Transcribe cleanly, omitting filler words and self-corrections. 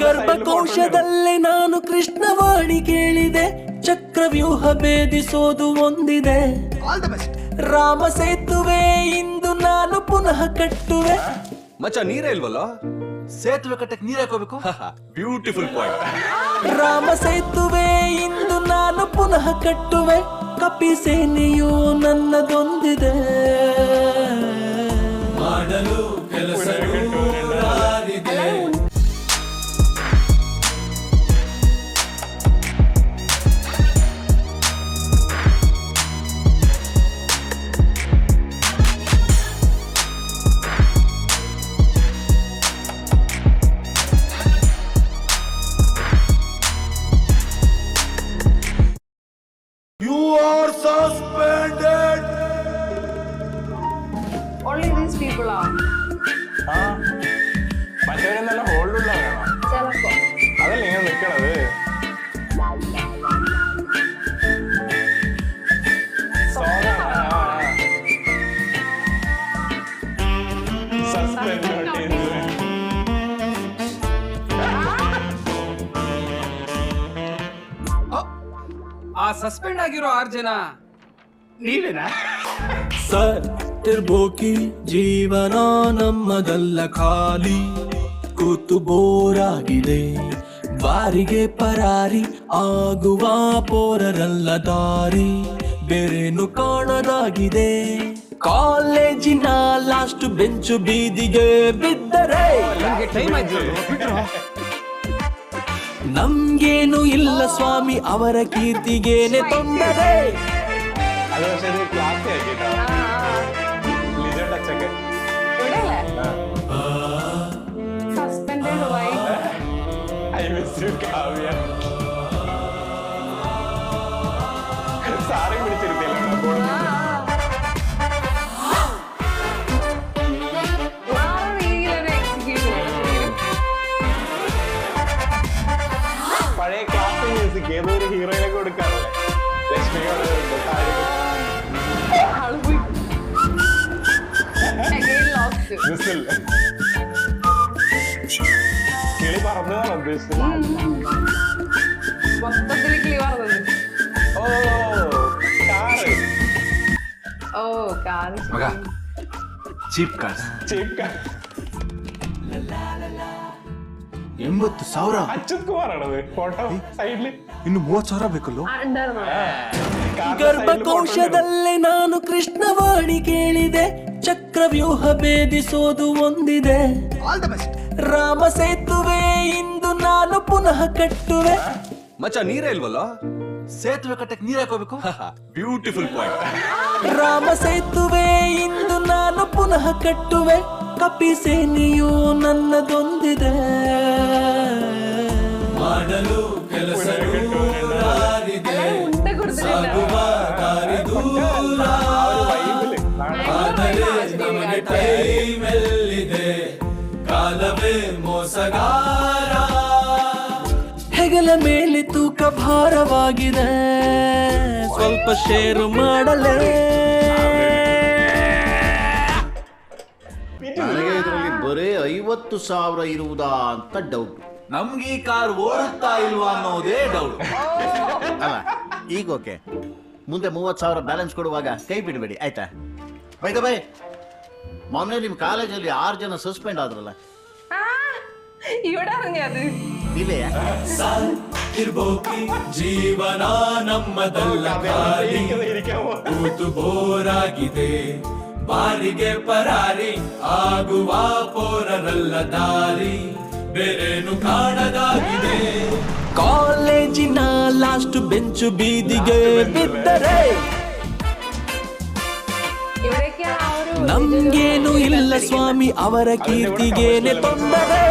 ಗರ್ಭಕೋಶದಲ್ಲೇ ನಾನು ಕೃಷ್ಣವಾಣಿ ಕೇಳಿದೆ, ಚಕ್ರವ್ಯೂಹ ಭೇದಿಸೋದು ಒಂದಿದೆ. ರಾಮ ಸೇತುವೆ ಇಂದು ನಾನು ಪುನಃ ಕಟ್ಟುವೆ. ಮಚ್ಚ ನೀರೇ ಇಲ್ವಲ್ಲ, ಸೇತುವೆ ಕಟ್ಟಕ್ಕೆ ನೀರ್ ಹಾಕೋಬೇಕು. Beautiful point. ರಾಮ ಸೇತುವೆ ಇಂದು ನಾನು ಪುನಃ ಕಟ್ಟುವೆ, ಕಪಿ ಸೇನೆಯು ನನ್ನದೊಂದಿದೆ. ಮಾಡಲು ಕೆಲಸ You are suspended. Only these people are. മറ്റവരെന്നല്ല ഹോൾഡുള്ളവരാണോ? ചിലപ്പോ. അതല്ല ഇങ്ങനെ നിക്കണത്. ಆ ಸಸ್ಪೆಂಡ್ ಆಗಿರೋ 6 ಜನ ನೀವೇನಾ? ಸರ್ ತಿರ್ಬೋಕಿ ಜೀವನ ನಮ್ಮದಲ್ಲ, ಖಾಲಿ ಕೂತು ಬೋರಾಗಿದೆ. ಬಾರಿಗೆ ಪರಾರಿ ಆಗುವ ಪೋರರಲ್ಲ ದಾರಿ, ಬೇರೇನು ಕಾಣದಾಗಿದೆ. ಕಾಲೇಜಿನ ಲಾಸ್ಟ್ ಬೆಂಚು ಬೀದಿಗೆ ಬಿದ್ದರೆ ಟೈಮ್ ಆಯ್ತು. ನಮ್ಗೇನು ಇಲ್ಲ ಸ್ವಾಮಿ, ಅವರ ಕೀರ್ತಿಗೇನೆ ತೊಂದರೆ. അത് പക്ഷേ ഇത് ക്ലാസ് ആക്കിട്ടോ ലിജോ ടച്ചൊക്കെ suspended why I miss you Kavya. സാറെ പിടിച്ചിരുത്തിയല്ലോ. പഴയ ക്ലാസ് മ്യൂസിക് ഏതോ ഒരു ഹീറോയിനെ കൊടുക്കാറില്ലേ, ലക്ഷ്മിയോട് കിളി പറഞ്ഞതാണ് ഉദ്ദേശിച്ചത്. മൊത്തത്തിൽ ക്ലിയർ വന്നത്. ഓ കാറ് ഓ കാറ് ಮಗ ಚೀಪ್ ಕಾರ್ಸ್ ചീപ്പ് കാർ. 80,000. അച്യുത് കുമാർ ആണത് ഫോട്ടോ സൈഡില്. ಇನ್ನು 30,000 ಬೇಕಲ್ಲೋ. ഉണ്ടായിരുന്നോ? ಗರ್ಭಕೋಶದಲ್ಲೇ ನಾನು ಕೃಷ್ಣವಾಣಿ ಕೇಳಿದೆ, ಚಕ್ರವ್ಯೂಹ ಭೇದಿಸೋದು ಒಂದಿದೆ. ರಾಮ ಸೇತುವೆ ಇಂದು ನಾನು ಪುನಃ ಕಟ್ಟುವೆ. ಮಚ್ಚ ನೀರೇ ಇಲ್ವಲ್ಲ, ಸೇತುವೆ ಕಟ್ಟಕ್ಕೆ ನೀರ್ ಹಾಕೋಬೇಕು. Beautiful point. ರಾಮ ಸೇತುವೆ ಇಂದು ನಾನು ಪುನಃ ಕಟ್ಟುವೆ, ಕಪಿ ಸೇನೆಯು ನನ್ನದೊಂದಿದೆ. ಮಾಡಲು ಕೆಲಸ ഉണ്ട കൊടുത്തിട്ടില്ല. ಕಾಲವೇ ಮೋಸಗಾರ, ಹೆಗಲ ಮೇಲೆ ತೂಕ ಭಾರವಾಗಿದೆ, ಸ್ವಲ್ಪ ಶೇರು ಮಾಡಲೇ. ನನಗೆ ಇದರಲ್ಲಿ ಬರೀ 50,000 ಇರುವುದಾ ಅಂತ ಡೌಟ್. ನಮ್ಗೆ ಈ ಕಾರ್ ಓಡುತ್ತಾ ಇಲ್ವಾ ಅನ್ನೋದೇ ಡೌಟ್. ಅಲ್ಲ ಈಗ ಓಕೆ, ಮುಂದೆ 30,000 ಬ್ಯಾಲೆನ್ಸ್ ಕೊಡುವಾಗ ಕೈ ಬಿಡಬೇಡಿ ಆಯ್ತಾ? ಬೈ ಬೈ, ಮೊನ್ನೆ ನಿಮ್ಮ ಕಾಲೇಜಲ್ಲಿ 6 ಜನ ಸಸ್ಪೆಂಡ್ ಆದ್ರಲ್ಲ, ഇവിടെ ഇറങ്ങിയത് ಇಲ್ಲೆಯಾ? ಇರ್ಬೋಕಿ ಜೀವನ ನಮ್ಮದಲ್ಲ, ಖಾಲಿ ಕೂತು ಬೋರಾಗಿದೆ. ಬಾರಿಗೆ ಪರಾರಿ ಆಗುವ ಪೋರರಲ್ಲ ದಾರಿ, ಬೇರೇನು ಕಾಣದಾಗಿದೆ. ಕಾಲೇಜಿನ ಲಾಸ್ಟ್ ಬೆಂಚು ಬೀದಿಗೆ ಬಿದ್ದರೆ ഇവിടേക്കാണ് ആ ഒരു ನಮ್ಗೇನು ಇಲ್ಲ ಸ್ವಾಮಿ, ಅವರ ಕೀರ್ತಿಗೇನೆ ತೊಂದರೆ.